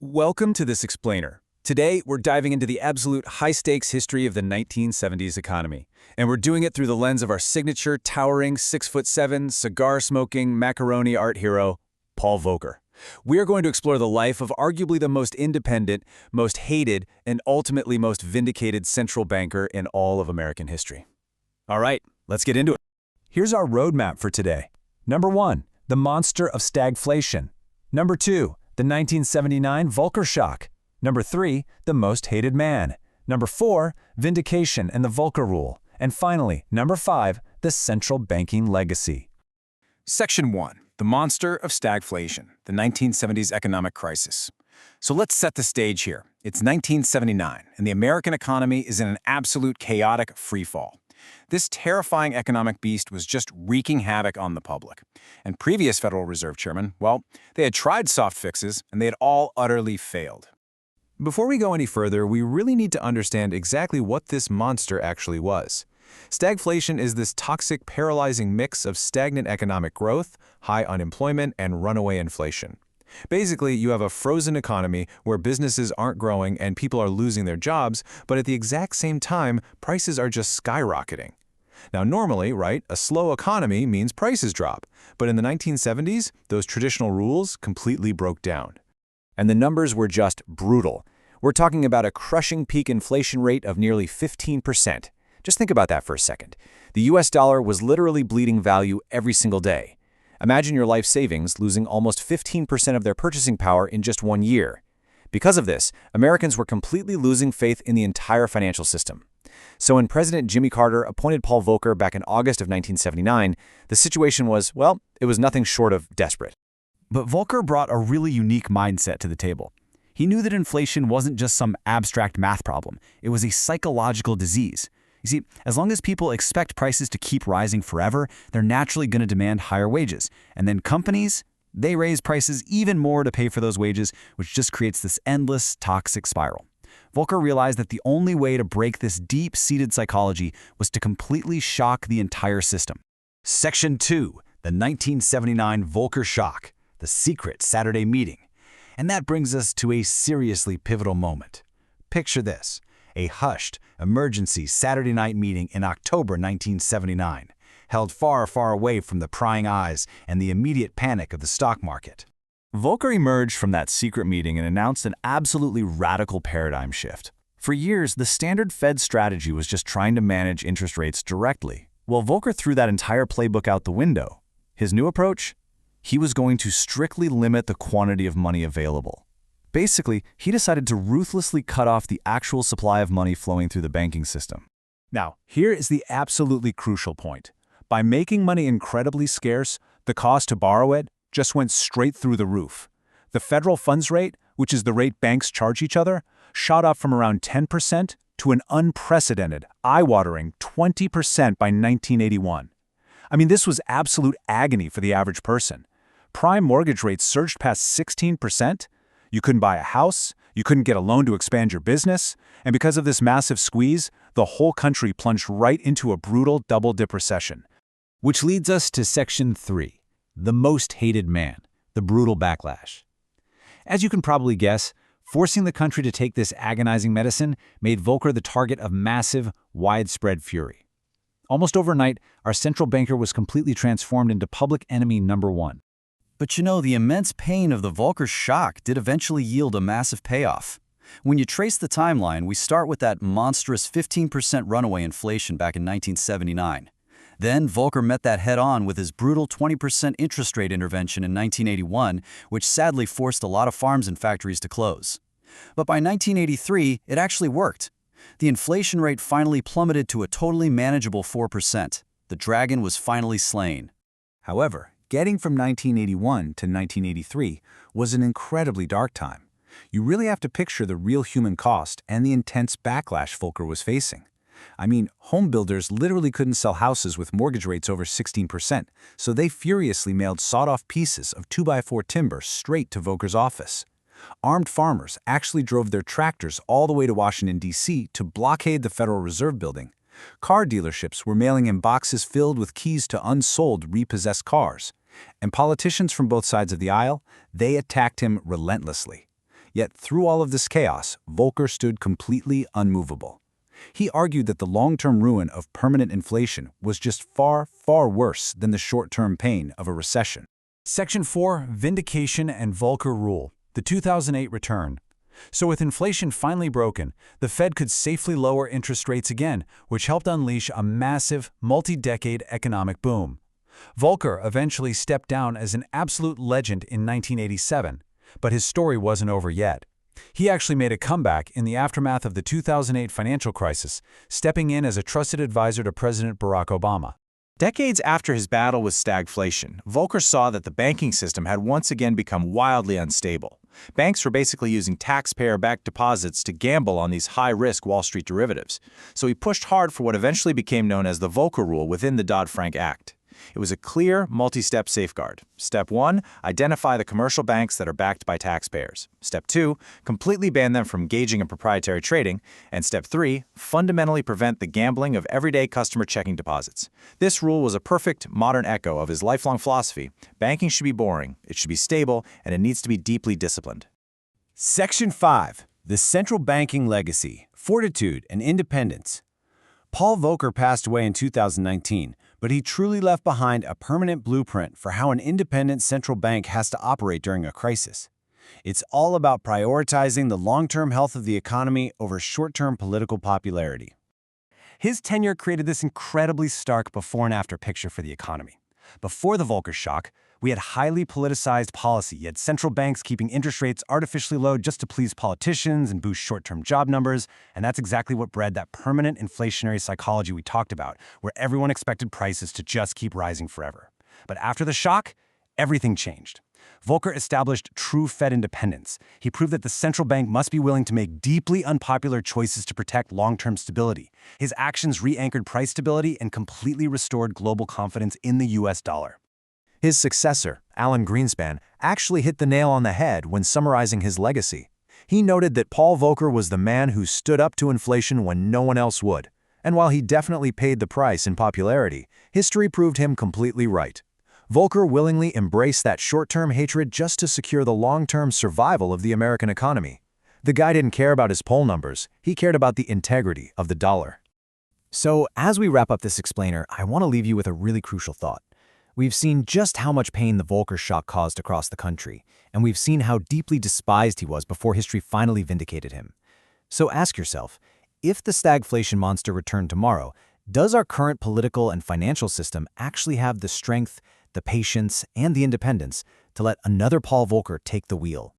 Welcome to this explainer. Today, we're diving into the absolute high-stakes history of the 1970s economy. And we're doing it through the lens of our signature, towering, 6'7", cigar-smoking, macaroni art hero, Paul Volcker. We are going to explore the life of arguably the most independent, most hated, and ultimately most vindicated central banker in all of American history. All right, let's get into it. Here's our roadmap for today. Number 1, the monster of stagflation. Number 2, the 1979 Volcker shock. Number 3, the most hated man. Number 4, vindication and the Volcker rule. And finally, number 5, the central banking legacy. Section 1, the monster of stagflation, the 1970s economic crisis. So let's set the stage here. It's 1979, and the American economy is in an absolute chaotic freefall. This terrifying economic beast was just wreaking havoc on the public. And previous Federal Reserve chairmen, well, they had tried soft fixes, and they had all utterly failed. Before we go any further, we really need to understand exactly what this monster actually was. Stagflation is this toxic, paralyzing mix of stagnant economic growth, high unemployment, and runaway inflation. Basically, you have a frozen economy where businesses aren't growing and people are losing their jobs, but at the exact same time, prices are just skyrocketing. Now, normally, right, a slow economy means prices drop, but in the 1970s, those traditional rules completely broke down. And the numbers were just brutal. We're talking about a crushing peak inflation rate of nearly 15%. Just think about that for a second. The US dollar was literally bleeding value every single day. Imagine your life savings losing almost 15% of their purchasing power in just 1 year. Because of this, Americans were completely losing faith in the entire financial system. So when President Jimmy Carter appointed Paul Volcker back in August of 1979, the situation was, well, it was nothing short of desperate. But Volcker brought a really unique mindset to the table. He knew that inflation wasn't just some abstract math problem. It was a psychological disease. You see, as long as people expect prices to keep rising forever, they're naturally going to demand higher wages. And then companies, they raise prices even more to pay for those wages, which just creates this endless, toxic spiral. Volcker realized that the only way to break this deep-seated psychology was to completely shock the entire system. Section 2, the 1979 Volcker shock, the secret Saturday meeting. And that brings us to a seriously pivotal moment. Picture this. A hushed, emergency Saturday night meeting in October 1979, held far, far away from the prying eyes and the immediate panic of the stock market. Volcker emerged from that secret meeting and announced an absolutely radical paradigm shift. For years, the standard Fed strategy was just trying to manage interest rates directly. Well, Volcker threw that entire playbook out the window. His new approach? He was going to strictly limit the quantity of money available. Basically, he decided to ruthlessly cut off the actual supply of money flowing through the banking system. Now, here is the absolutely crucial point. By making money incredibly scarce, the cost to borrow it just went straight through the roof. The federal funds rate, which is the rate banks charge each other, shot up from around 10% to an unprecedented, eye-watering 20% by 1981. I mean, this was absolute agony for the average person. Prime mortgage rates surged past 16%. You couldn't buy a house, you couldn't get a loan to expand your business, and because of this massive squeeze, the whole country plunged right into a brutal double-dip recession. Which leads us to Section 3, the most hated man, the brutal backlash. As you can probably guess, forcing the country to take this agonizing medicine made Volcker the target of massive, widespread fury. Almost overnight, our central banker was completely transformed into public enemy number 1. But you know, the immense pain of the Volcker shock did eventually yield a massive payoff. When you trace the timeline, we start with that monstrous 15% runaway inflation back in 1979. Then Volcker met that head-on with his brutal 20% interest rate intervention in 1981, which sadly forced a lot of farms and factories to close. But by 1983, it actually worked. The inflation rate finally plummeted to a totally manageable 4%. The dragon was finally slain. However, getting from 1981 to 1983 was an incredibly dark time. You really have to picture the real human cost and the intense backlash Volcker was facing. I mean, home builders literally couldn't sell houses with mortgage rates over 16%, so they furiously mailed sawed-off pieces of 2x4 timber straight to Volcker's office. Armed farmers actually drove their tractors all the way to Washington, D.C. to blockade the Federal Reserve Building. Car dealerships were mailing him boxes filled with keys to unsold, repossessed cars. And politicians from both sides of the aisle, they attacked him relentlessly. Yet through all of this chaos, Volcker stood completely unmovable. He argued that the long-term ruin of permanent inflation was just far, far worse than the short-term pain of a recession. Section 4, Vindication and Volcker Rule, the 2008 return. So with inflation finally broken, the Fed could safely lower interest rates again, which helped unleash a massive, multi-decade economic boom. Volcker eventually stepped down as an absolute legend in 1987, but his story wasn't over yet. He actually made a comeback in the aftermath of the 2008 financial crisis, stepping in as a trusted advisor to President Barack Obama. Decades after his battle with stagflation, Volcker saw that the banking system had once again become wildly unstable. Banks were basically using taxpayer-backed deposits to gamble on these high-risk Wall Street derivatives. So he pushed hard for what eventually became known as the Volcker Rule within the Dodd-Frank Act. It was a clear, multi-step safeguard. Step 1, identify the commercial banks that are backed by taxpayers. Step 2, completely ban them from engaging in proprietary trading. And Step 3, fundamentally prevent the gambling of everyday customer checking deposits. This rule was a perfect, modern echo of his lifelong philosophy. Banking should be boring, it should be stable, and it needs to be deeply disciplined. Section 5. The Central Banking Legacy, Fortitude and Independence. Paul Volcker passed away in 2019, but he truly left behind a permanent blueprint for how an independent central bank has to operate during a crisis. It's all about prioritizing the long-term health of the economy over short-term political popularity. His tenure created this incredibly stark before and after picture for the economy. Before the Volcker shock, we had highly politicized policy. You had central banks keeping interest rates artificially low just to please politicians and boost short-term job numbers, and that's exactly what bred that permanent inflationary psychology we talked about, where everyone expected prices to just keep rising forever. But after the shock, everything changed. Volcker established true Fed independence. He proved that the central bank must be willing to make deeply unpopular choices to protect long-term stability. His actions re-anchored price stability and completely restored global confidence in the US dollar. His successor, Alan Greenspan, actually hit the nail on the head when summarizing his legacy. He noted that Paul Volcker was the man who stood up to inflation when no one else would. And while he definitely paid the price in popularity, history proved him completely right. Volcker willingly embraced that short-term hatred just to secure the long-term survival of the American economy. The guy didn't care about his poll numbers, he cared about the integrity of the dollar. So, as we wrap up this explainer, I want to leave you with a really crucial thought. We've seen just how much pain the Volcker shock caused across the country, and we've seen how deeply despised he was before history finally vindicated him. So ask yourself, if the stagflation monster returned tomorrow, does our current political and financial system actually have the strength, the patience, and the independence to let another Paul Volcker take the wheel?